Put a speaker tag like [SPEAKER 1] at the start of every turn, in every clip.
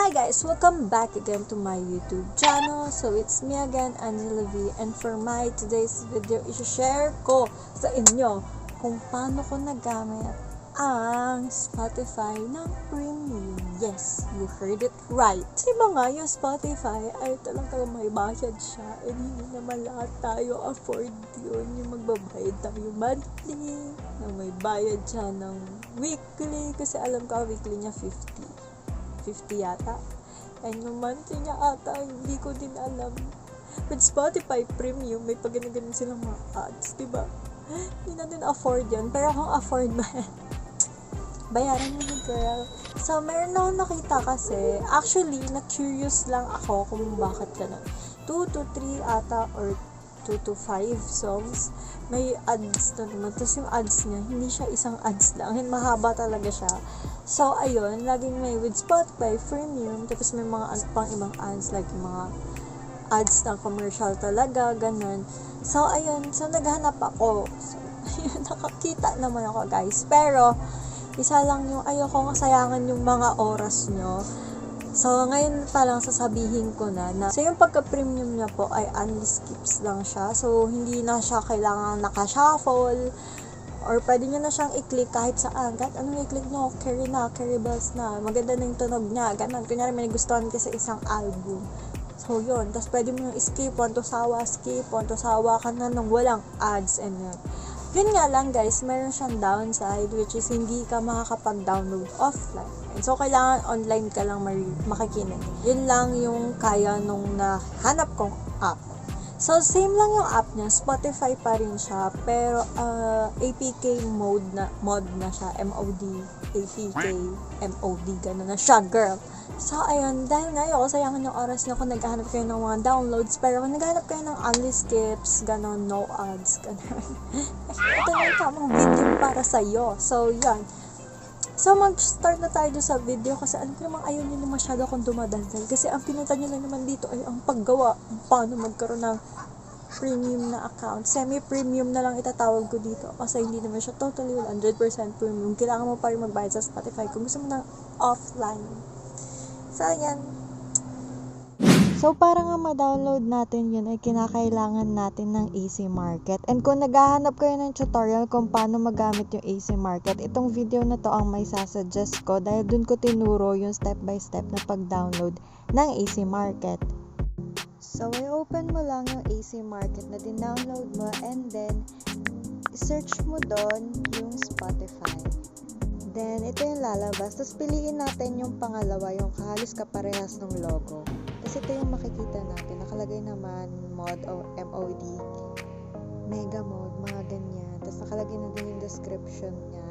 [SPEAKER 1] Hi guys! Welcome back again to my YouTube channel. So it's me again, Angela V. And for my today's video, i-share ko sa inyo kung paano ko nagamit ang Spotify ng premium. Yes, you heard it right. Diba nga, yung Spotify ay talagang may bayad siya and hindi naman lahat tayo afford yun. Yung magbabayad tayo monthly, na may bayad siya ng weekly, kasi alam ko weekly niya 50 yata. And yung monthly niya ata, hindi ko din alam. With Spotify Premium, may pag-ganun silang mga ads, diba? Hindi natin afford yun. Pero kung afford ba yan, bayaran mo na, girl. So, meron akong nakita kasi, actually, na-curious lang ako kung bakit ganun. 2 to 3 ata, or 2 to 5 songs, may ads na naman. Tapos yung ads niya, hindi siya isang ads lang. Mahaba talaga siya. So, ayun, laging may with Spotify Premium. Tapos may mga pang ibang ads, like mga ads ng commercial talaga, ganun. So, ayun. So, naghanap ako. So, ayun, nakakita naman ako, guys. Pero, isa lang yung ayoko nga sayangan yung mga oras nyo. So, ngayon pa lang sasabihin ko na so, yung pagka-premium niya po ay only skips lang siya. So, hindi na siya kailangan naka-shuffle or pwede nyo na siyang i-click kahit saan. Kahit anong i-click nyo, carry bells na. Maganda na yung tunog niya. Ganun. Kunyari, may nagustuhan ka sa isang album. So, yun. Tapos, pwede mo yung skip, want to sawa ka na nung walang ads and yun. Yun nga lang guys, meron siyang downside which is hindi ka makakapag-download offline. And so, kailangan online ka lang makikinig. Yun lang yung kaya nung nahanap kong app. So, same lang yung app niya. Spotify pa rin siya. Pero, APK mod na siya. MOD. APK. MOD. Gano'n na siya, girl. So, ayun. Dahil nga yun, sayangan yung oras niyo kung naghahanap kayo ng mga downloads. Pero kung naghahanap kayo ng only skips, gano'n, no ads, gano'n. Ito na yung tamang video para sa'yo. So, yan. So, mag-start na tayo sa video kasi alam ko namang ayaw nyo na masyado akong dumadaldal kasi ang pinunta nyo lang naman dito ay ang paggawa paano magkaroon ng premium na account. Semi-premium na lang itatawag ko dito kasi hindi naman siya totally 100% premium. Kailangan mo pa rin magbayad sa Spotify kung gusto mo ng offline. So, yan. So, para nga ma-download natin yun, ay kinakailangan natin ng AC Market. And kung naghahanap kayo ng tutorial kung paano magamit yung AC Market, itong video na to ang may sasuggest ko dahil dun ko tinuro yung step-by-step na pag-download ng AC Market. So, i-open mo lang yung AC Market na din-download mo and then, i-search mo doon yung Spotify. Then, ito yung lalabas. Tapos, piliin natin yung pangalawa, yung halos kaparehas ng logo. Kasi ito yung makikita natin. Nakalagay naman mod o MOD, mega mode, mga ganyan. Tapos nakalagay na din yung description niya.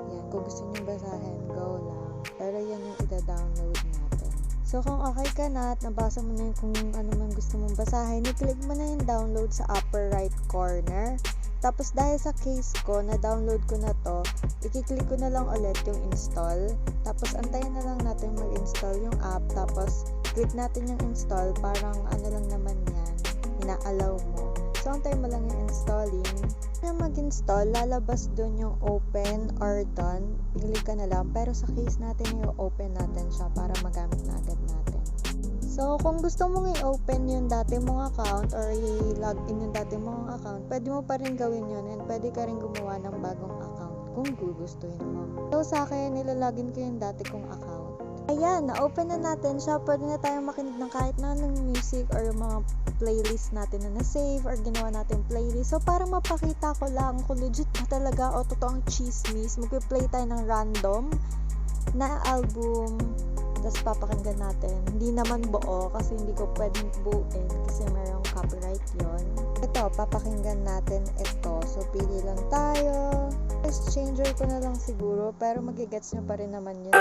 [SPEAKER 1] Yan, kung gusto nyo basahin, go lang. Pero yan yung ita-download natin. So kung okay ka na at nabasa mo na yung kung ano man gusto mong basahin, i-click mo na yung download sa upper right corner. Tapos dahil sa case ko, na-download ko na to, i-click ko na lang ulit yung install. Tapos antayin na lang natin mag-install yung app. Tapos click natin yung install, parang ano lang naman yan, ina-allow mo. So, antayin mo lang yung installing. Na mag-install, lalabas dun yung open or done. I-click ka na lang. Pero sa case natin, yung open natin siya para magamit na agad natin. So, kung gusto mong i-open yung dati mong account or i-log in yung dati mong account, pwede mo pa rin gawin yun and pwede ka rin gumawa ng bagong account kung gugustuhin mo. So, sa akin, nilalogin ko yung dati kong account. Ayan, na-open na natin siya. Pwede na tayong makinig ng kahit na ng music or yung mga playlist natin na na-save or ginawa natin playlist. So, para mapakita ko lang kung legit ba talaga o totoong chismis, mag-play tayo ng random na album. Tapos papakinggan natin. Hindi naman buo kasi hindi ko pwedeng buuin kasi mayroong copyright yon. Ito, papakinggan natin ito. So, pili lang tayo. Voice changer ko na lang siguro pero magigets nyo pa rin naman yun.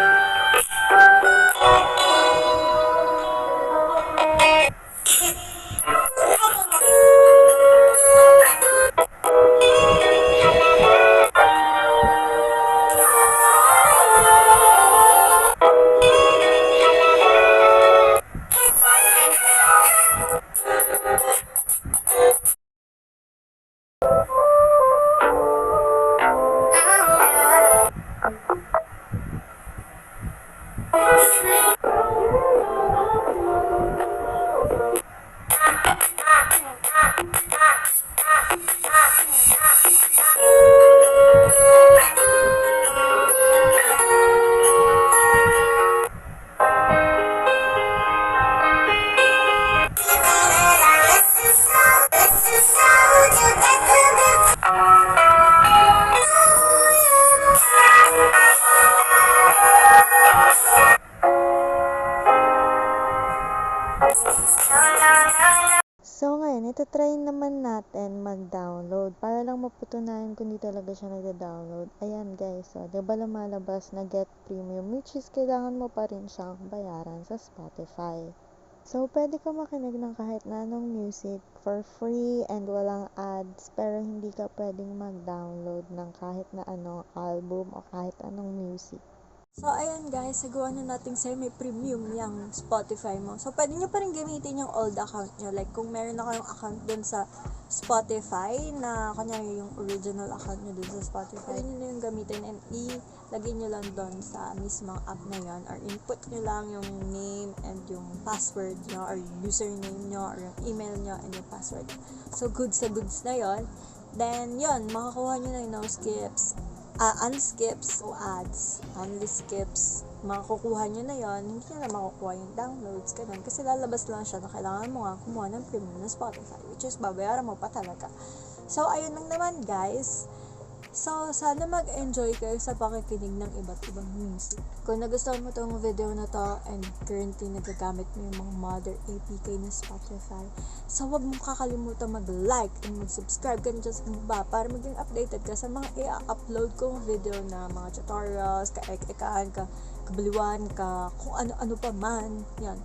[SPEAKER 2] ito try naman natin mag-download para lang mapatunayan kung di talaga siya nagda-download. Ayan guys, so, diba lumalabas na get premium, which is kailangan mo pa rin siyang bayaran sa Spotify. So, pwede ka makinig ng kahit na anong music for free and walang ads, pero hindi ka pwedeng mag-download ng kahit na anong album o kahit anong music.
[SPEAKER 1] So, ayan guys, nagawa na natin semi-premium yung Spotify mo. So, pwede nyo pa rin gamitin yung old account nyo. Like, kung meron na kayong account dun sa Spotify, na kanyari yung original account nyo dun sa Spotify, pwede nyo na yung gamitin and ilagay nyo lang dun sa mismong app na yon, or input nyo lang yung name and yung password nyo, or yung username nyo, or yung email nyo and yung password. So, goods na yon. Then, yon, makakuha nyo na yung no skips, unskips o ads, only skips, makukuha nyo na yon, hindi nyo na makukuha yung downloads, ganun, kasi lalabas lang siya na kailangan mo nga kumuha ng premium na Spotify, which is babayaran mo pa talaga. So, ayun lang naman guys. So, sana mag-enjoy kayo sa pakikinig ng iba't ibang music. Kung nagustuhan mo tong video na to and currently nagagamit mo yung mga mother APK na Spotify, so wag mong kakalimutan mag-like and mag-subscribe ka dyan sa baba para maging updated ka sa mga i-upload kong video na mga tutorials, ka-ek-ekaan, kabaliwan ka, kung ano-ano pa man. Yan.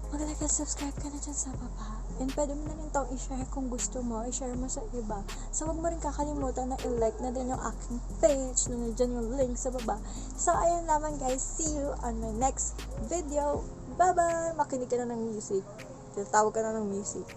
[SPEAKER 1] Mag-like and subscribe ka na dyan sa baba. And pwede mo na rin itong i-share kung gusto mo. I-share mo sa iba. So, wag mo rin kakalimutan na i-like na din yung aking page. Na nandiyan yung link sa baba. So, ayun naman guys. See you on my next video. Bye-bye! Makinig ka na ng music. Tinatawag ka na ng music.